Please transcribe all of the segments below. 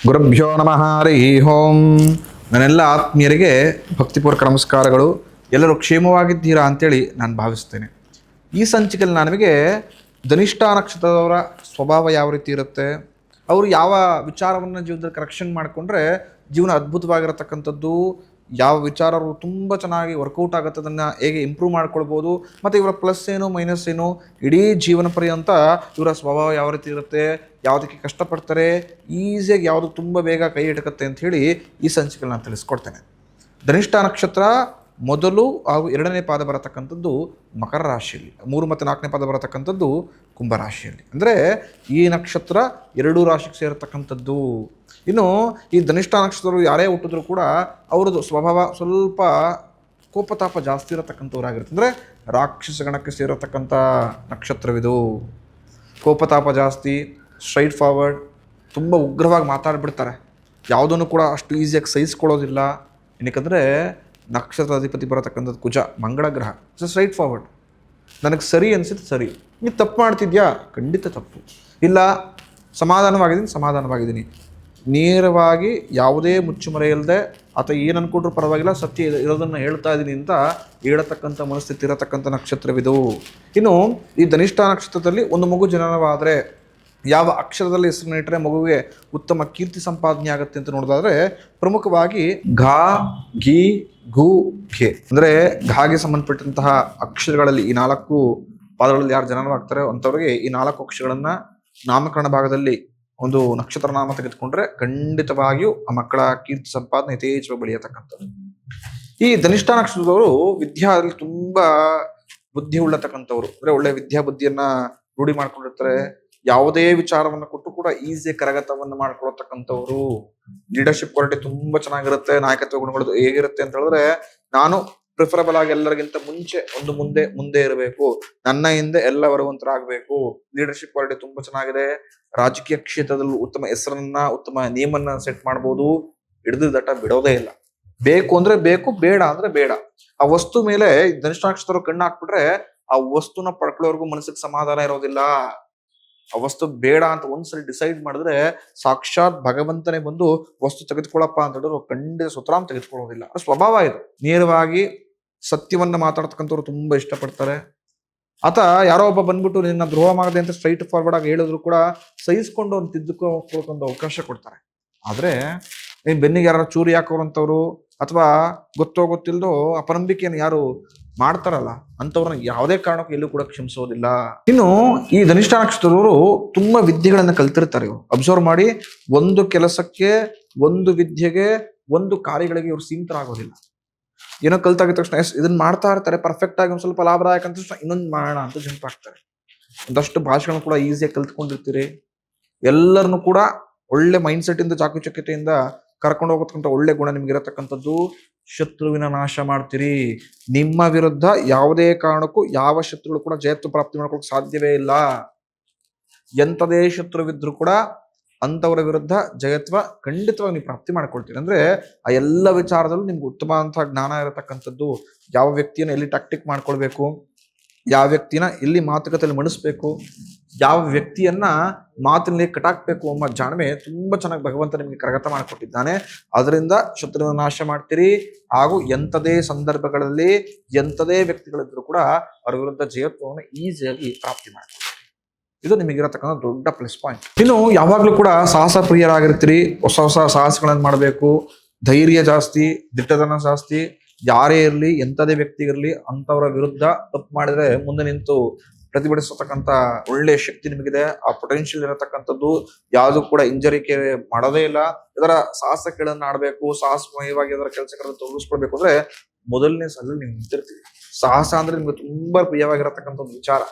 ಗುರುಭ್ಯೋ ನಮಃ ಹರಿ ಓಂ. ನನ್ನೆಲ್ಲ ಆತ್ಮೀಯರಿಗೆ ಭಕ್ತಿಪೂರ್ವಕ ನಮಸ್ಕಾರಗಳು. ಎಲ್ಲರೂ ಕ್ಷೇಮವಾಗಿದ್ದೀರಾ ಅಂತೇಳಿ ನಾನು ಭಾವಿಸ್ತೇನೆ. ಈ ಸಂಚಿಕೆಯಲ್ಲಿ ನಾನು ನಿಮಗೆ ಧನಿಷ್ಠ ನಕ್ಷತ್ರದವರ ಸ್ವಭಾವ ಯಾವ ರೀತಿ ಇರುತ್ತೆ, ಅವರು ಯಾವ ವಿಚಾರವನ್ನು ಜೀವನದಲ್ಲಿ ಕರೆಕ್ಷನ್ ಮಾಡಿಕೊಂಡ್ರೆ ಜೀವನ ಅದ್ಭುತವಾಗಿರತಕ್ಕಂಥದ್ದು, ಯಾವ ವಿಚಾರ ಅವರು ತುಂಬ ಚೆನ್ನಾಗಿ ವರ್ಕೌಟ್ ಆಗುತ್ತೆ, ಅದನ್ನು ಹೇಗೆ ಇಂಪ್ರೂವ್ ಮಾಡ್ಕೊಳ್ಬೋದು, ಮತ್ತು ಇವರ ಪ್ಲಸ್ ಏನು ಮೈನಸ್ ಏನು, ಇಡೀ ಜೀವನ ಪರ್ಯಂತ ಇವರ ಸ್ವಭಾವ ಯಾವ ರೀತಿ ಇರುತ್ತೆ, ಯಾವುದಕ್ಕೆ ಕಷ್ಟಪಡ್ತಾರೆ, ಈಸಿಯಾಗಿ ಯಾವುದು ತುಂಬ ಬೇಗ ಕೈ ಹಿಡಕತ್ತೆ ಅಂಥೇಳಿ ಈ ಸಂಚಿಕೆಯಲ್ಲಿ ನಾನು ತಿಳಿಸ್ಕೊಡ್ತೇನೆ. ಧನಿಷ್ಠ ನಕ್ಷತ್ರ ಮೊದಲು ಹಾಗೂ ಎರಡನೇ ಪಾದ ಬರತಕ್ಕಂಥದ್ದು ಮಕರ ರಾಶಿಯಲ್ಲಿ, 3 ಮತ್ತು 4ನೇ ಪಾದ ಬರತಕ್ಕಂಥದ್ದು ಕುಂಭರಾಶಿಯಲ್ಲಿ. ಅಂದರೆ ಈ ನಕ್ಷತ್ರ 2 ರಾಶಿಗೆ ಸೇರತಕ್ಕಂಥದ್ದು. ಇನ್ನು ಈ ಧನಿಷ್ಠ ನಕ್ಷತ್ರರು ಯಾರೇ ಹುಟ್ಟಿದ್ರು ಕೂಡ ಅವ್ರದ್ದು ಸ್ವಭಾವ ಸ್ವಲ್ಪ ಕೋಪತಾಪ ಜಾಸ್ತಿ ಇರತಕ್ಕಂಥವ್ರಾಗಿರುತ್ತೆ. ಅಂದರೆ ರಾಕ್ಷಸ ಗಣಕ್ಕೆ ಸೇರತಕ್ಕಂಥ ನಕ್ಷತ್ರವಿದು. ಕೋಪತಾಪ ಜಾಸ್ತಿ, ಸ್ಟ್ರೈಟ್ ಫಾರ್ವರ್ಡ್, ತುಂಬ ಉಗ್ರವಾಗಿ ಮಾತಾಡ್ಬಿಡ್ತಾರೆ, ಯಾವುದನ್ನು ಕೂಡ ಅಷ್ಟು ಈಸಿಯಾಗಿ ಸಹಿಸ್ಕೊಳ್ಳೋದಿಲ್ಲ. ಏನಕ್ಕಂದರೆ ನಕ್ಷತ್ರ ಅಧಿಪತಿ ಬರತಕ್ಕಂಥದ್ದು ಕುಜ, ಮಂಗಳ ಗ್ರಹ. ಸ್ಟ್ರೈಟ್ ಫಾರ್ವರ್ಡ್, ನನಗೆ ಸರಿ ಅನಿಸಿದ್ದು ಸರಿ, ನೀವು ತಪ್ಪು ಮಾಡ್ತಿದ್ಯಾ, ಖಂಡಿತ ತಪ್ಪು ಇಲ್ಲ, ಸಮಾಧಾನವಾಗಿದ್ದೀನಿ, ನೇರವಾಗಿ ಯಾವುದೇ ಮುಚ್ಚುಮರೆ ಇಲ್ಲದೆ ಅಥವಾ ಏನು ಅನ್ಕೊಂಡ್ರೂ ಪರವಾಗಿಲ್ಲ, ಸತ್ಯ ಇರೋದನ್ನು ಹೇಳ್ತಾ ಇದ್ದೀನಿ ಅಂತ ಹೇಳತಕ್ಕಂಥ ಮನಸ್ಥಿತಿ ಇರತಕ್ಕಂಥ ನಕ್ಷತ್ರವಿದು. ಇನ್ನು ಈ ಧನಿಷ್ಠ ನಕ್ಷತ್ರದಲ್ಲಿ ಒಂದು ಮಗು ಜನನವಾದರೆ ಯಾವ ಅಕ್ಷರದಲ್ಲಿ ಹೆಸರನ್ನ ಇಟ್ಟರೆ ಮಗುವಿಗೆ ಉತ್ತಮ ಕೀರ್ತಿ ಸಂಪಾದನೆ ಆಗುತ್ತೆ ಅಂತ ನೋಡೋದಾದ್ರೆ ಪ್ರಮುಖವಾಗಿ ಘ, ಘಿ, ಗು, ಘೆ, ಅಂದರೆ ಘಾಗೆ ಸಂಬಂಧಪಟ್ಟಂತಹ ಅಕ್ಷರಗಳಲ್ಲಿ ಈ 4 ಪಾದಗಳಲ್ಲಿ ಯಾರು ಜನನವಾಗ್ತಾರೆ ಅಂಥವ್ರಿಗೆ ಈ 4 ಅಕ್ಷರಗಳನ್ನು ನಾಮಕರಣ ಭಾಗದಲ್ಲಿ ಒಂದು ನಕ್ಷತ್ರ ನಾಮ ತೆಗೆದುಕೊಂಡ್ರೆ ಖಂಡಿತವಾಗಿಯೂ ಆ ಮಕ್ಕಳ ಕೀರ್ತಿ ಸಂಪಾದನೆ ಯಥೇಚ್ಛವಾಗಿ ಬೆಳೆಯತಕ್ಕಂಥದ್ದು. ಈ ಧನಿಷ್ಠ ನಕ್ಷತ್ರದವರು ವಿದ್ಯಾದಲ್ಲಿ ತುಂಬಾ ಬುದ್ಧಿ ಉಳ್ಳತಕ್ಕಂಥವ್ರು, ಅಂದ್ರೆ ಒಳ್ಳೆ ಬುದ್ಧಿಯನ್ನ ರೂಢಿ ಮಾಡ್ಕೊಂಡಿರ್ತಾರೆ. ಯಾವುದೇ ವಿಚಾರವನ್ನು ಕೊಟ್ಟು ಕೂಡ ಈಸಿಯಾಗಿ ಕರಗತವನ್ನು ಮಾಡ್ಕೊಳ್ತಕ್ಕಂಥವ್ರು. ಲೀಡರ್ಶಿಪ್ ಕ್ವಾಲಿಟಿ ತುಂಬಾ ಚೆನ್ನಾಗಿರುತ್ತೆ. ನಾಯಕತ್ವ ಗುಣಗಳು ಹೇಗಿರುತ್ತೆ ಅಂತ ಹೇಳಿದ್ರೆ, ನಾನು ಪ್ರಿಫರಬಲ್ ಆಗಿ ಎಲ್ಲರಿಗಿಂತ ಮುಂಚೆ ಒಂದು ಮುಂದೆ ಇರಬೇಕು, ನನ್ನ ಹಿಂದೆ ಎಲ್ಲ ಬರುವಂತರಾಗಬೇಕು. ಲೀಡರ್ಶಿಪ್ ಕ್ವಾಲಿಟಿ ತುಂಬಾ ಚೆನ್ನಾಗಿದೆ. ರಾಜಕೀಯ ಕ್ಷೇತ್ರದಲ್ಲಿ ಉತ್ತಮ ಹೆಸರನ್ನ, ಉತ್ತಮ ನೇಮನ್ನ ಸೆಟ್ ಮಾಡ್ಬೋದು. ಹಿಡಿದು ದಟ್ಟ ಬಿಡೋದೇ ಇಲ್ಲ. ಬೇಕು ಅಂದ್ರೆ ಬೇಕು, ಬೇಡ ಅಂದ್ರೆ ಬೇಡ. ಆ ವಸ್ತು ಮೇಲೆ ಧನಿಷ್ಠ ನಕ್ಷತ್ರ ಕಣ್ಣು ಹಾಕ್ಬಿಟ್ರೆ ಆ ವಸ್ತುನ ಪಡ್ಕೊಳ್ಳೋರ್ಗು ಮನಸ್ಸಿಗೆ ಸಮಾಧಾನ ಇರೋದಿಲ್ಲ. ಆ ವಸ್ತು ಬೇಡ ಅಂತ ಒಂದ್ಸರಿ ಡಿಸೈಡ್ ಮಾಡಿದ್ರೆ ಸಾಕ್ಷಾತ್ ಭಗವಂತನೇ ಬಂದು ವಸ್ತು ತೆಗೆದುಕೊಳ್ಳಪ್ಪ ಅಂತ ಹೇಳಿದ್ರು ಖಂಡಿತ ಸುತರಾಮ್ ತೆಗೆದುಕೊಳ್ಳೋದಿಲ್ಲ. ಸ್ವಭಾವ ಇದು. ನೇರವಾಗಿ ಸತ್ಯವನ್ನ ಮಾತಾಡ್ತಕ್ಕಂಥವ್ರು ತುಂಬಾ ಇಷ್ಟಪಡ್ತಾರೆ. ಆತ ಯಾರೋ ಒಬ್ಬ ಬಂದ್ಬಿಟ್ಟು ನಿನ್ನ ದ್ರೋಹ ಮಾಡದೆ ಅಂತ ಸ್ಟ್ರೈಟ್ ಫಾರ್ವರ್ಡ್ ಆಗಿ ಹೇಳಿದ್ರು ಕೂಡ ಸಹಿಸ್ಕೊಂಡು ಒಂದು ತಿದ್ದುಕೊಂಡು ಅವಕಾಶ ಕೊಡ್ತಾರೆ. ಆದ್ರೆ ನೀನ್ ಬೆನ್ನಿಗೆ ಯಾರು ಚೂರಿ ಹಾಕೋರಂಥವ್ರು ಅಥವಾ ಗೊತ್ತಿಲ್ದೋ ಅಪನಂಬಿಕೆಯನ್ನು ಯಾರು ಮಾಡ್ತಾರಲ್ಲ ಅಂಥವ್ರನ್ನ ಯಾವುದೇ ಕಾರಣಕ್ಕೂ ಎಲ್ಲೂ ಕೂಡ ಕ್ಷಮಿಸೋದಿಲ್ಲ. ಇನ್ನು ಈ ಧನಿಷ್ಠ ನಕ್ಷತ್ರದವರು ತುಂಬಾ ವಿದ್ಯೆಗಳನ್ನ ಕಲ್ತಿರ್ತಾರೆ. ಇವರು ಅಬ್ಸರ್ವ್ ಮಾಡಿ, ಒಂದು ಕೆಲಸಕ್ಕೆ, ಒಂದು ವಿದ್ಯೆಗೆ, ಒಂದು ಕಾರ್ಯಗಳಿಗೆ ಇವರು ಸೀಮಿತರಾಗೋದಿಲ್ಲ. ಏನೋ ಕಲ್ತಾಗಿದ ತಕ್ಷಣ ಇದನ್ನ ಮಾಡ್ತಾ ಇರ್ತಾರೆ, ಪರ್ಫೆಕ್ಟ್ ಆಗಿ ಒಂದ್ ಸ್ವಲ್ಪ ಲಾಭದಾಯಕ ಅಂತ ತಕ್ಷಣ ಇನ್ನೊಂದು ಮಾಡೋಣ ಅಂತ ಜಂಪ್ ಆಗ್ತಾರೆ. ಒಂದಷ್ಟು ಭಾಷೆಗಳನ್ನು ಕೂಡ ಈಸಿಯಾಗಿ ಕಲ್ತ್ಕೊಂಡಿರ್ತೀರಿ. ಎಲ್ಲರನ್ನು ಕೂಡ ಒಳ್ಳೆ ಮೈಂಡ್ ಸೆಟ್ ಇಂದ, ಚಾಕುಚಕ್ಯತೆಯಿಂದ ಕರ್ಕೊಂಡು ಹೋಗತಕ್ಕಂಥ ಒಳ್ಳೆ ಗುಣ ನಿಮ್ಗೆ ಇರತಕ್ಕಂಥದ್ದು. ಶತ್ರುವಿನ ನಾಶ ಮಾಡ್ತೀರಿ. ನಿಮ್ಮ ವಿರುದ್ಧ ಯಾವುದೇ ಕಾರಣಕ್ಕೂ ಯಾವ ಶತ್ರುಗಳು ಕೂಡ ಜಯತ್ವ ಪ್ರಾಪ್ತಿ ಮಾಡ್ಕೊಳ್ಳೋಕೆ ಸಾಧ್ಯವೇ ಇಲ್ಲ. ಎಂಥದೇ ಶತ್ರುವಿದ್ರು ಕೂಡ ಅಂಥವರ ವಿರುದ್ಧ ಜಯತ್ವ ಖಂಡಿತವಾಗಿ ನೀವು ಪ್ರಾಪ್ತಿ ಮಾಡ್ಕೊಳ್ತೀರಿ. ಅಂದ್ರೆ ಆ ಎಲ್ಲ ವಿಚಾರದಲ್ಲೂ ನಿಮ್ಗೆ ಉತ್ತಮ ಅಂತ ಜ್ಞಾನ ಇರತಕ್ಕಂಥದ್ದು. ಯಾವ ವ್ಯಕ್ತಿಯನ್ನು ಎಲ್ಲಿ ಟ್ಯಾಕ್ಟಿಕ್ ಮಾಡ್ಕೊಳ್ಬೇಕು, ಯಾವ ವ್ಯಕ್ತಿನ ಎಲ್ಲಿ ಮಾತುಕತೆಯಲ್ಲಿ ಮಣಿಸ್ಬೇಕು, ಯಾವ ವ್ಯಕ್ತಿಯನ್ನ ಮಾತಿನಲ್ಲಿ ಕಟಾಕ್ಬೇಕು ಎಂಬ ಜಾಣ್ಮೆ ತುಂಬಾ ಚೆನ್ನಾಗಿ ಭಗವಂತ ನಿಮಗೆ ಕರಗತ ಮಾಡಿಕೊಟ್ಟಿದ್ದಾನೆ. ಅದರಿಂದ ಶತ್ರುವಿನ ನಾಶ ಮಾಡ್ತೀರಿ. ಹಾಗೂ ಎಂಥದೇ ಸಂದರ್ಭಗಳಲ್ಲಿ ಎಂಥದೇ ವ್ಯಕ್ತಿಗಳಿದ್ರು ಕೂಡ ಅವರ ವಿರುದ್ಧ ಜಯತ್ವವನ್ನು ಈಸಿಯಾಗಿ ಪ್ರಾಪ್ತಿ ಮಾಡ್ತೀರಿ. ಇದು ನಿಮಗಿರತಕ್ಕಂಥ ದೊಡ್ಡ ಪ್ಲಸ್ ಪಾಯಿಂಟ್. ಇನ್ನು ಯಾವಾಗ್ಲೂ ಕೂಡ ಸಾಹಸ ಪ್ರಿಯರಾಗಿರ್ತೀರಿ. ಹೊಸ ಸಾಹಸಗಳನ್ನು ಮಾಡಬೇಕು. ಧೈರ್ಯ ಜಾಸ್ತಿ, ದಿಟ್ಟತನ ಜಾಸ್ತಿ. ಯಾರೇ ಇರಲಿ, ಎಂಥದೇ ವ್ಯಕ್ತಿ ಇರಲಿ, ಅಂಥವರ ವಿರುದ್ಧ ತಪ್ಪು ಮಾಡಿದ್ರೆ ಮುಂದೆ ನಿಂತು ಪ್ರತಿಭಟಿಸತಕ್ಕಂಥ ಒಳ್ಳೆ ಶಕ್ತಿ ನಿಮಗಿದೆ. ಆ ಪೊಟೆನ್ಶಿಯಲ್ ಇರತಕ್ಕಂಥದ್ದು. ಯಾವುದು ಕೂಡ ಇಂಜರಿಕೆ ಮಾಡೋದೇ ಇಲ್ಲ. ಇದರ ಸಾಹಸಗಳನ್ನು ಆಡಬೇಕು, ಸಾಹಸಮಯವಾಗಿ ಅದರ ಕೆಲಸಗಳನ್ನು ತೊಡಗಿಸ್ಕೊಳ್ಬೇಕು ಅಂದ್ರೆ ಮೊದಲನೇ ಸಲ ನೀವು ನಿಂತಿರ್ತೀವಿ. ಸಾಹಸ ಅಂದ್ರೆ ನಿಮ್ಗೆ ತುಂಬಾ ಪ್ರಿಯವಾಗಿರತಕ್ಕಂಥ ಒಂದು ವಿಚಾರ.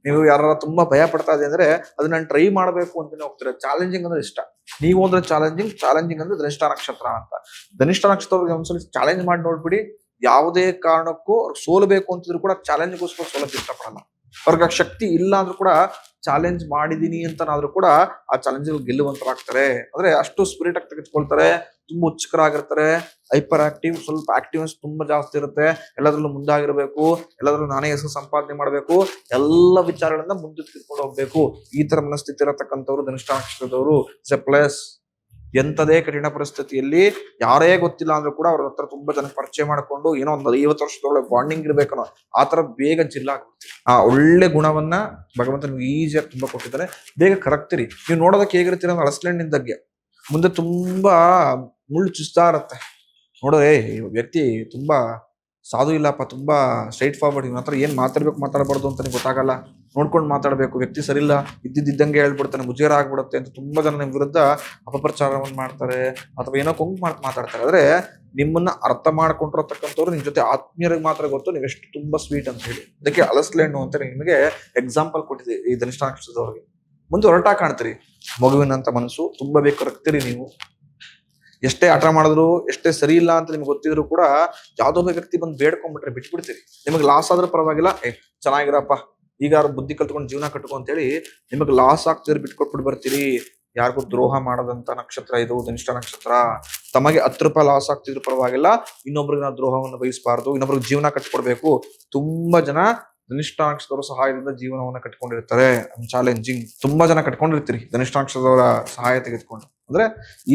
ನೀವು ಯಾರ ತುಂಬಾ ಭಯ ಪಡ್ತಾ ಇದೆ ಅಂದ್ರೆ ಅದನ್ನ ನಾನು ಟ್ರೈ ಮಾಡಬೇಕು ಅಂತಾನೆ ಹೋಗ್ತೀರ. ಚಾಲೆಂಜಿಂಗ್ ಅಂದ್ರೆ ಇಷ್ಟ. ನೀವು ಅಂದ್ರೆ ಚಾಲೆಂಜಿಂಗ್ ಅಂದ್ರೆ ಧನಿಷ್ಠ ನಕ್ಷತ್ರ ಅಂತ. ಧನಿಷ್ಠ ನಕ್ಷತ್ರವ್ರಿಗೆ ಒಂದ್ಸಲ ಚಾಲೆಂಜ್ ಮಾಡಿ ನೋಡ್ಬಿಡಿ. ಯಾವುದೇ ಕಾರಣಕ್ಕೂ ಸೋಲ್ಬೇಕು ಅಂತಿದ್ರು ಕೂಡ ಚಾಲೆಂಜ್ಗೋಸ್ಕರ ಸೋಲಕ್ಕೆ ಇಷ್ಟಪಡಲ್ಲ. ಅವ್ರಿಗೆ ಆ ಶಕ್ತಿ ಇಲ್ಲ ಅಂದ್ರೂ ಕೂಡ ಚಾಲೆಂಜ್ ಮಾಡಿದೀನಿ ಅಂತನಾದ್ರೂ ಕೂಡ ಆ ಚಾಲೆಂಜ್ ಗೆಲ್ಲುವಂತರಾಗ್ತಾರೆ. ಅಂದ್ರೆ ಅಷ್ಟು ಸ್ಪಿರಿಟ್ ಆಗಿ ತೆಗೆದುಕೊಳ್ತಾರೆ. ತುಂಬಾ ಉತ್ಸುಕರಾಗಿರ್ತಾರೆ. ಹೈಪರ್ ಆಕ್ಟಿವ್, ಸ್ವಲ್ಪ ಆಕ್ಟಿವ್ನೆಸ್ ತುಂಬಾ ಜಾಸ್ತಿ ಇರುತ್ತೆ. ಎಲ್ಲದ್ರಲ್ಲೂ ಮುಂದಾಗಿರ್ಬೇಕು, ಎಲ್ಲದ್ರಲ್ಲೂ ನಾನೇ ಹೆಸರು ಸಂಪಾದನೆ ಮಾಡಬೇಕು, ಎಲ್ಲ ವಿಚಾರಗಳನ್ನ ಮುಂದೆ ತಿಳ್ಕೊಂಡು ಹೋಗ್ಬೇಕು. ಈ ತರ ಮನಸ್ಥಿತಿ ಇರತಕ್ಕಂಥವ್ರು ಧನಿಷ್ಠ ನಕ್ಷತ್ರದವರು ಪ್ಲಸ್. ಎಂಥದೇ ಕಠಿಣ ಪರಿಸ್ಥಿತಿಯಲ್ಲಿ ಯಾರೇ ಗೊತ್ತಿಲ್ಲ ಅಂದ್ರೂ ಕೂಡ ಅವ್ರ ಹತ್ರ ತುಂಬಾ ಜನ ಪರಿಚಯ ಮಾಡ್ಕೊಂಡು ಏನೋ ಒಂದು 50 ವರ್ಷದೊಳಗೆ ಬಾಂಡಿಂಗ್ ಇರ್ಬೇಕನ್ನೋ ಆ ತರ ಬೇಗ ಜಿಲ್ಲಾಗ್ಬಿಡ್ತೀವಿ. ಆ ಒಳ್ಳೆ ಗುಣವನ್ನ ಭಗವಂತ ನಿಮ್ಗೆ ಈಸಿಯಾಗಿ ತುಂಬಾ ಕೊಟ್ಟಿದ್ದಾರೆ. ಬೇಗ ಕರಗ್ತೀರಿ. ನೀವು ನೋಡೋದಕ್ಕೆ ಹೇಗಿರ್ತೀರ ಅಂದ್ರೆ ಅಳಸ್ಲೆಂಡಿದ್ದಗ್ಗೆ ಮುಂದೆ ತುಂಬಾ ಮುಳ್ಳು ಚುಸ್ತಾ ಇರತ್ತೆ. ನೋಡೋದೇ ಈ ವ್ಯಕ್ತಿ ತುಂಬಾ ಸಾಧು ಇಲ್ಲಪ್ಪ, ತುಂಬಾ ಸ್ಟ್ರೈಟ್ ಫಾರ್ವರ್ಡ್, ಇವನ ಹತ್ರ ಏನ್ ಮಾತಾಡಬಾರ್ದು ಅಂತ ಗೊತ್ತಾಗಲ್ಲ, ನೋಡ್ಕೊಂಡು ಮಾತಾಡಬೇಕು, ವ್ಯಕ್ತಿ ಸರಿಯಿಲ್ಲ, ಇದ್ದಿದ್ದಂಗೆ ಹೇಳ್ಬಿಡ್ತಾನೆ, ಮುಜುಗರ ಆಗ್ಬಿಡುತ್ತೆ ಅಂತ ತುಂಬಾ ಜನ ನಿಮ್ ವಿರುದ್ಧ ಅಪಪ್ರಚಾರವನ್ನು ಮಾಡ್ತಾರೆ ಅಥವಾ ಏನೋ ಕೊಂಗ್ ಮಾತಾಡ್ತಾರೆ. ಆದ್ರೆ ನಿಮ್ಮನ್ನ ಅರ್ಥ ಮಾಡ್ಕೊಂಡಿರತಕ್ಕಂಥವ್ರು ನಿಮ್ ಜೊತೆ ಆತ್ಮೀಯರಿಗೆ ಮಾತ್ರ ಗೊತ್ತು ನೀವು ಎಷ್ಟು ತುಂಬಾ ಸ್ವೀಟ್ ಅಂತ ಹೇಳಿ. ಅದಕ್ಕೆ ಅಲಸ್ಲೆಂಡು ಅಂತ ನಿಮಗೆ ಎಕ್ಸಾಂಪಲ್ ಕೊಟ್ಟಿದೆ ಈ ಧನಿಷ್ಠ ನಕ್ಷತ್ರದವ್ರಿಗೆ. ಮುಂದೆ ಹೊರಟಾ ಕಾಣ್ತೀರಿ, ಮಗುವಿನಂತ ಮನಸ್ಸು ತುಂಬಾ ಬೇಕು ರಕ್ತೀರಿ ನೀವು. ಎಷ್ಟೇ ಹಠ ಮಾಡಿದ್ರು, ಎಷ್ಟೇ ಸರಿ ಇಲ್ಲ ಅಂತ ನಿಮ್ಗೆ ಗೊತ್ತಿದ್ರು ಕೂಡ ಯಾವ್ದೋ ಒಬ್ಬ ವ್ಯಕ್ತಿ ಬಂದು ಬೇಡ್ಕೊಂಡ್ಬಿಟ್ರೆ ಬಿಟ್ಬಿಡ್ತೀರಿ. ನಿಮಗೆ ಲಾಸ್ ಆದ್ರೂ ಪರವಾಗಿಲ್ಲ, ಚೆನ್ನಾಗಿರಪ್ಪ, ಈಗ ಬುದ್ಧಿ ಕಲ್ತ್ಕೊಂಡು ಜೀವನ ಕಟ್ಕೊ ಅಂತೇಳಿ ನಿಮಗೆ ಲಾಸ್ ಆಗ್ತಿದ್ರೆ ಬಿಟ್ಕೊಟ್ಬಿಟ್ಟು ಬರ್ತೀರಿ. ಯಾರಿಗೂ ದ್ರೋಹ ಮಾಡದಂತ ನಕ್ಷತ್ರ ಇದು ಧನಿಷ್ಠ ನಕ್ಷತ್ರ. ತಮಗೆ 10 ರೂಪಾಯಿ ಲಾಸ್ ಆಗ್ತಿದ್ರು ಪರವಾಗಿಲ್ಲ, ಇನ್ನೊಬ್ರಿಗೆ ನಾವು ದ್ರೋಹವನ್ನು ಬಯಸಬಾರ್ದು, ಇನ್ನೊಬ್ರಿಗೆ ಜೀವನ ಕಟ್ಕೊಡ್ಬೇಕು. ತುಂಬಾ ಜನ ಧನಿಷ್ಠ ನಕ್ಷತ್ರದವರ ಸಹಾಯದಿಂದ ಜೀವನವನ್ನ ಕಟ್ಕೊಂಡಿರ್ತಾರೆ. ಚಾಲೆಂಜಿಂಗ್ ತುಂಬಾ ಜನ ಕಟ್ಕೊಂಡಿರ್ತೀರಿ ಧನಿಷ್ಠ ನಕ್ಷತ್ರದವರ ಸಹಾಯ ತೆಗೆದುಕೊಂಡು. ಅಂದ್ರೆ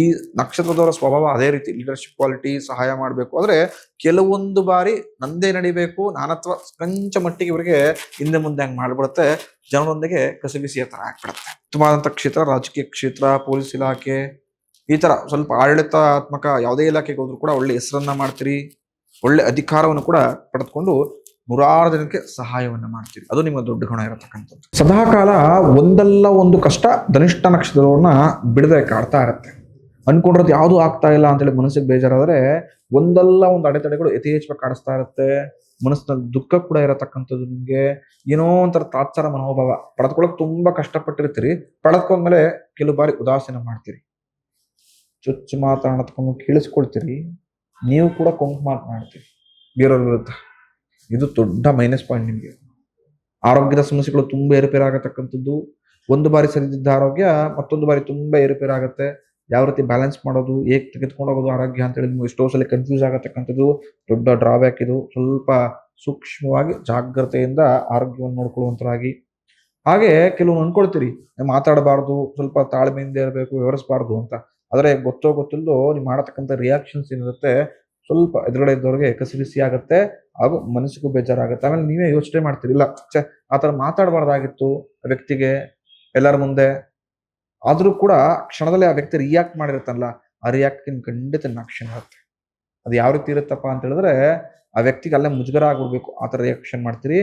ಈ ನಕ್ಷತ್ರದವರ ಸ್ವಭಾವ ಅದೇ ರೀತಿ, ಲೀಡರ್ಶಿಪ್ ಕ್ವಾಲಿಟಿ, ಸಹಾಯ ಮಾಡ್ಬೇಕು. ಆದ್ರೆ ಕೆಲವೊಂದು ಬಾರಿ ನಂದೇ ನಡಿಬೇಕು, ನಾನತ್ವ ಕೊಂಚ ಮಟ್ಟಿಗೆ ಇವರಿಗೆ ಹಿಂದೆ ಮುಂದೆ ಹಂಗ್ ಮಾಡ್ಬಿಡುತ್ತೆ. ಜನರೊಂದಿಗೆ ಕಸಿಬಿಸಿಯ ತರ ಆಗ್ಬಿಡುತ್ತೆ. ಉತ್ತಮವಾದಂತ ಕ್ಷೇತ್ರ ರಾಜಕೀಯ ಕ್ಷೇತ್ರ, ಪೊಲೀಸ್ ಇಲಾಖೆ, ಈ ತರ ಸ್ವಲ್ಪ ಆಡಳಿತಾತ್ಮಕ ಯಾವುದೇ ಇಲಾಖೆಗೆ ಹೋದ್ರು ಕೂಡ ಒಳ್ಳೆ ಹೆಸರನ್ನ ಮಾಡ್ತೀರಿ. ಒಳ್ಳೆ ಅಧಿಕಾರವನ್ನು ಕೂಡ ಪಡೆದುಕೊಂಡು 100 ಜನಕ್ಕೆ ಸಹಾಯವನ್ನ ಮಾಡ್ತೀರಿ. ಅದು ನಿಮ್ಮ ದೊಡ್ಡ ಗುಣ ಇರತಕ್ಕಂಥದ್ದು. ಸದಾಕಾಲ ಒಂದಲ್ಲ ಒಂದು ಕಷ್ಟ ಧನಿಷ್ಠ ನಕ್ಷತ್ರದವ್ರನ್ನ ಬಿಡದೆ ಕಾಡ್ತಾ ಇರತ್ತೆ. ಅನ್ಕೊಂಡಿರೋದು ಯಾವ್ದು ಆಗ್ತಾ ಇಲ್ಲ ಅಂತೇಳಿ ಮನಸ್ಸಿಗೆ ಬೇಜಾರಾದ್ರೆ ಒಂದಲ್ಲ ಒಂದು ಅಡೆತಡೆಗಳು ಯಥೇಚ್ಛವಾಗಿ ಕಾಡಿಸ್ತಾ ಇರುತ್ತೆ. ಮನಸ್ಸಿನಲ್ಲಿ ದುಃಖ ಕೂಡ ಇರತಕ್ಕಂಥದ್ದು. ನಿಮ್ಗೆ ಏನೋ ಒಂಥರ ತಾತ್ಸಾರ ಮನೋಭಾವ, ಪಡೆದ್ಕೊಳಕ್ ತುಂಬಾ ಕಷ್ಟಪಟ್ಟಿರ್ತೀರಿ. ಪಡೆದ್ಕೊಂಡ್ಮೇಲೆ ಕೆಲವು ಬಾರಿ ಉದಾಸೀನ ಮಾಡ್ತೀರಿ, ಚುಚ್ಚು ಮಾತನಾಡ್ಕೊಂಡು ಕೇಳಿಸ್ಕೊಳ್ತೀರಿ. ನೀವು ಕೂಡ ಕೊಂಕು ಮಾತನಾಡ್ತೀರಿ ಬೇರೆಯವ್ರ ವಿರುದ್ಧ. ಇದು ದೊಡ್ಡ ಮೈನಸ್ ಪಾಯಿಂಟ್ ನಿಮಗೆ. ಆರೋಗ್ಯದ ಸಮಸ್ಯೆಗಳು ತುಂಬಾ ಏರುಪೇರಾಗತಕ್ಕಂಥದ್ದು. ಒಂದು ಬಾರಿ ಸರಿದಿದ್ದ ಆರೋಗ್ಯ ಮತ್ತೊಂದು ಬಾರಿ ತುಂಬಾ ಏರುಪೇರಾಗತ್ತೆ. ಯಾವ ರೀತಿ ಬ್ಯಾಲೆನ್ಸ್ ಮಾಡೋದು, ಹೇಗೆ ತೆಗೆದುಕೊಂಡು ಹೋಗೋದು ಆರೋಗ್ಯ ಅಂತ ಹೇಳಿ ನಿಮ್ಗೆ ಎಷ್ಟೋ ಸಲ ಕನ್ಫ್ಯೂಸ್ ಆಗತಕ್ಕಂಥದ್ದು ದೊಡ್ಡ ಡ್ರಾಬ್ಯಾಕ್ ಇದು. ಸ್ವಲ್ಪ ಸೂಕ್ಷ್ಮವಾಗಿ ಜಾಗ್ರತೆಯಿಂದ ಆರೋಗ್ಯವನ್ನು ನೋಡ್ಕೊಳ್ಳುವಂತರಾಗಿ. ಹಾಗೆ ಕೆಲವು ಅನ್ಕೊಳ್ತೀರಿ ಮಾತಾಡಬಾರ್ದು, ಸ್ವಲ್ಪ ತಾಳ್ಮೆಯಿಂದ ಇರಬೇಕು, ವಿವರಿಸಬಾರ್ದು ಅಂತ. ಆದ್ರೆ ಗೊತ್ತಿಲ್ಲದೋ ನೀವು ಮಾಡತಕ್ಕಂಥ ರಿಯಾಕ್ಷನ್ಸ್ ಏನಿರುತ್ತೆ ಸ್ವಲ್ಪ ಎದುರುಗಡೆ ಇದ್ದವ್ರಿಗೆ ಕಸಿಬಿಸಿ ಆಗತ್ತೆ, ಹಾಗೂ ಮನಸ್ಸಿಗೂ ಬೇಜಾರಾಗತ್ತೆ. ಆಮೇಲೆ ನೀವೇ ಯೋಚನೆ ಮಾಡ್ತೀರಿಲ್ಲ, ಆತರ ಮಾತಾಡಬಾರ್ದಾಗಿತ್ತು ಆ ವ್ಯಕ್ತಿಗೆ ಎಲ್ಲರ ಮುಂದೆ. ಆದ್ರೂ ಕೂಡ ಕ್ಷಣದಲ್ಲಿ ಆ ವ್ಯಕ್ತಿ ರಿಯಾಕ್ಟ್ ಮಾಡಿರುತ್ತಲ್ಲ, ಆ ರಿಯಾಕ್ಟ್ ಖಂಡಿತ ಆಕ್ಷನ್ ಇರುತ್ತೆ. ಅದು ಯಾವ ರೀತಿ ಇರುತ್ತಪ್ಪ ಅಂತ ಹೇಳಿದ್ರೆ ಆ ವ್ಯಕ್ತಿಗೆ ಅಲ್ಲೇ ಮುಜುಗರ ಆಗ್ಬಿಡ್ಬೇಕು, ಆ ತರ ರಿಯಾಕ್ಷನ್ ಮಾಡ್ತೀರಿ.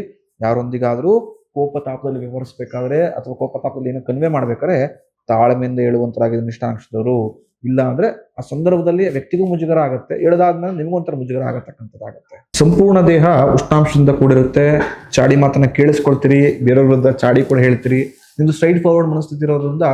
ಯಾರೊಂದಿಗಾದ್ರೂ ಕೋಪತಾಪದಲ್ಲಿ ವಿವರಿಸ್ಬೇಕಾದ್ರೆ ಅಥವಾ ಕೋಪತಾಪದಲ್ಲಿ ಏನೋ ಕನ್ವೆ ಮಾಡ್ಬೇಕಾದ್ರೆ ತಾಳ್ಮೆಯಿಂದ ಹೇಳುವಂತರಾಗಿದೆ ಧನಿಷ್ಠ ನಕ್ಷತ್ರದವರು. ಇಲ್ಲ ಅಂದ್ರೆ ಆ ಸಂದರ್ಭದಲ್ಲಿ ವ್ಯಕ್ತಿಗೂ ಮುಜುಗರ ಆಗುತ್ತೆ, ಹೇಳದಾದ್ಮೇಲೆ ನಿಮಗೂ ಒಂಥರ ಮುಜುಗರ ಆಗತಕ್ಕಂಥದ್ದಾಗತ್ತೆ. ಸಂಪೂರ್ಣ ದೇಹ ಉಷ್ಣಾಂಶದಿಂದ ಕೂಡಿರುತ್ತೆ. ಚಾಡಿ ಮಾತನ್ನ ಕೇಳಿಸ್ಕೊಳ್ತೀರಿ, ಬೇರೆಯವ್ರ ವಿರುದ್ಧ ಚಾಡಿ ಕೂಡ ಹೇಳ್ತೀರಿ. ನಿಮ್ದು ಸ್ಟ್ರೈಟ್ ಫಾರ್ವರ್ಡ್ ಮನಸ್ಥಿತಿ ಇರೋದ್ರಿಂದ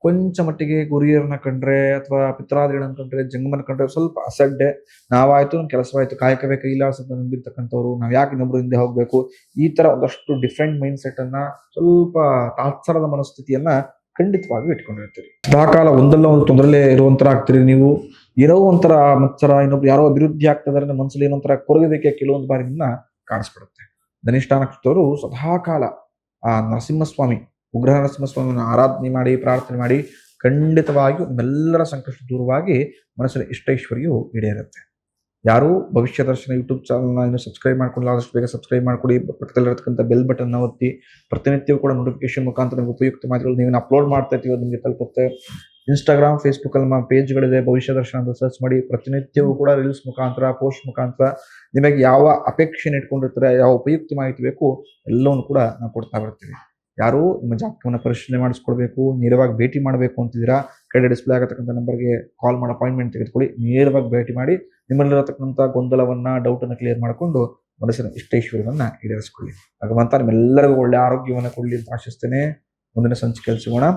ಕೊಂಚ ಮಟ್ಟಿಗೆ ಗುರಿಯರನ್ನ ಕಂಡ್ರೆ ಅಥವಾ ಪಿತ್ರಾದಿಗಳನ್ನ ಕಂಡ್ರೆ, ಜಂಗಮನ ಕಂಡ್ರೆ ಸ್ವಲ್ಪ ಅಸಡ್ಡೆ. ನಾವಾಯ್ತು ನಮ್ ಕೆಲಸವಾಯ್ತು, ಕಾಯಕವೇ ಕೈಲಾಸ ಅಂತ ನಂಬಿರ್ತಕ್ಕಂಥವ್ರು, ನಾವ್ ಯಾಕೆ ಇನ್ನೊಬ್ರು ಹಿಂದೆ ಹೋಗ್ಬೇಕು, ಈ ತರ ಒಂದಷ್ಟು ಡಿಫ್ರೆಂಟ್ ಮೈಂಡ್ ಸೆಟ್ ಅನ್ನ, ಸ್ವಲ್ಪ ತಾತ್ಸಾರದ ಮನಸ್ಥಿತಿಯನ್ನ ಖಂಡಿತವಾಗಿ ಇಟ್ಕೊಂಡಿರ್ತೀರಿ. ಸದಾಕಾಲ ಒಂದಲ್ಲ ಒಂದು ತೊಂದರೆಲೇ ಇರುವಂತರ ಆಗ್ತೀರಿ ನೀವು. ಏನೋ ಒಂಥರ ಮತ್ಸರ, ಇನ್ನೊಬ್ರು ಯಾರೋ ಅಭಿವೃದ್ಧಿ ಆಗ್ತದಾರೆ ಮನಸ್ಸಲ್ಲಿ ಏನೋ ಒಂಥರ ಕೊರಗಬೇಕೆ ಕೆಲವೊಂದು ಬಾರಿ ನಿಮ್ಮನ್ನ ಕಾಣಿಸ್ಬಿಡುತ್ತೆ. ಧನಿಷ್ಠ ನಕ್ಷತ್ರದವರು ಸದಾಕಾಲ ಆ ನರಸಿಂಹಸ್ವಾಮಿ, ಉಗ್ರ ನರಸಿಂಹಸ್ವಾಮಿಯನ್ನು ಆರಾಧನೆ ಮಾಡಿ, ಪ್ರಾರ್ಥನೆ ಮಾಡಿ, ಖಂಡಿತವಾಗಿಯೂ ನಿಮ್ಮೆಲ್ಲರ ಸಂಕಷ್ಟ ದೂರವಾಗಿ ಮನಸ್ಸಲ್ಲಿ ಇಷ್ಟೈಶ್ವರ್ಯವು ಈಡೇರುತ್ತೆ. ಯಾರು ಭವಿಷ್ಯ ದರ್ಶನ ಯೂಟ್ಯೂಬ್ ಚಾನಲ್ನ ಇನ್ನು ಸಬ್ಸ್ಕ್ರೈಬ್ ಮಾಡ್ಕೊಂಡು ಆದಷ್ಟು ಬೇಗ ಸಬ್ಸ್ಕ್ರೈಬ್ ಮಾಡ್ಕೊಡಿ. ಪಕ್ಕದಲ್ಲಿರತಕ್ಕಂಥ ಬೆಲ್ ಬಟನ್ ಒತ್ತಿ. ಪ್ರತಿನಿತ್ಯವೂ ಕೂಡ ನೋಟಿಫಿಕೇಶನ್ ಮುಖಾಂತರ ನಿಮಗೆ ಉಪಯುಕ್ತ ಮಾಹಿತಿಗಳು ನೀವು ಅಪ್ಲೋಡ್ ಮಾಡ್ತಾ ಇರ್ತೀವಿ, ನಿಮಗೆ ತಲುಪುತ್ತೆ. ಇನ್ಸ್ಟಾಗ್ರಾಮ್, ಫೇಸ್ಬುಕ್ ಅಲ್ಲಿ ನಮ್ಮ ಪೇಜ್ಗಳಿದೆ, ಭವಿಷ್ಯ ದರ್ಶನ ಅಂತ ಸರ್ಚ್ ಮಾಡಿ. ಪ್ರತಿನಿತ್ಯವೂ ಕೂಡ ರೀಲ್ಸ್ ಮುಖಾಂತರ, ಪೋಸ್ಟ್ ಮುಖಾಂತರ ನಿಮಗೆ ಯಾವ ಅಪೇಕ್ಷೆಯನ್ನು ಇಟ್ಕೊಂಡಿರ್ತಾರೆ, ಯಾವ ಉಪಯುಕ್ತ ಮಾಹಿತಿ ಬೇಕು ಎಲ್ಲವನ್ನು ಕೂಡ ನಾವು ಕೊಡ್ತಾ ಬರ್ತೀವಿ. ಯಾರು ನಿಮ್ಮ ಜಾತಕವನ್ನು ಪರಿಶೀಲನೆ ಮಾಡಿಸ್ಕೊಳ್ಬೇಕು, ನೇರವಾಗಿ ಭೇಟಿ ಮಾಡಬೇಕು ಅಂತಿದ್ದೀರಾ, ಕೆಳಗಡೆ ಡಿಸ್ಪ್ಲೇ ಆಗತಕ್ಕಂಥ ನಂಬರ್ಗೆ ಕಾಲ್ ಮಾಡಿ ಅಪಾಯಿಂಟ್ಮೆಂಟ್ ತೆಗೆದುಕೊಳ್ಳಿ. ನೇರವಾಗಿ ಭೇಟಿ ಮಾಡಿ ನಿಮ್ಮಲ್ಲಿರತಕ್ಕಂಥ ಗೊಂದಲವನ್ನ, ಡೌಟನ್ನು ಕ್ಲಿಯರ್ ಮಾಡಿಕೊಂಡು ಮನಸ್ಸಿನ ಇಷ್ಟೈಶ್ವರ್ಯವನ್ನ ಈಡೇರಿಸಿಕೊಳ್ಳಿ. ಭಗವಂತ ನಿಮ್ಮೆಲ್ಲರಿಗೂ ಒಳ್ಳೆ ಆರೋಗ್ಯವನ್ನು ಕೊಡಲಿ ಅಂತ ಆಶಿಸ್ತೇನೆ. ಮುಂದಿನ ಸಂಚಿಕೆಯಲ್ಲಿ ಸಿಗೋಣ.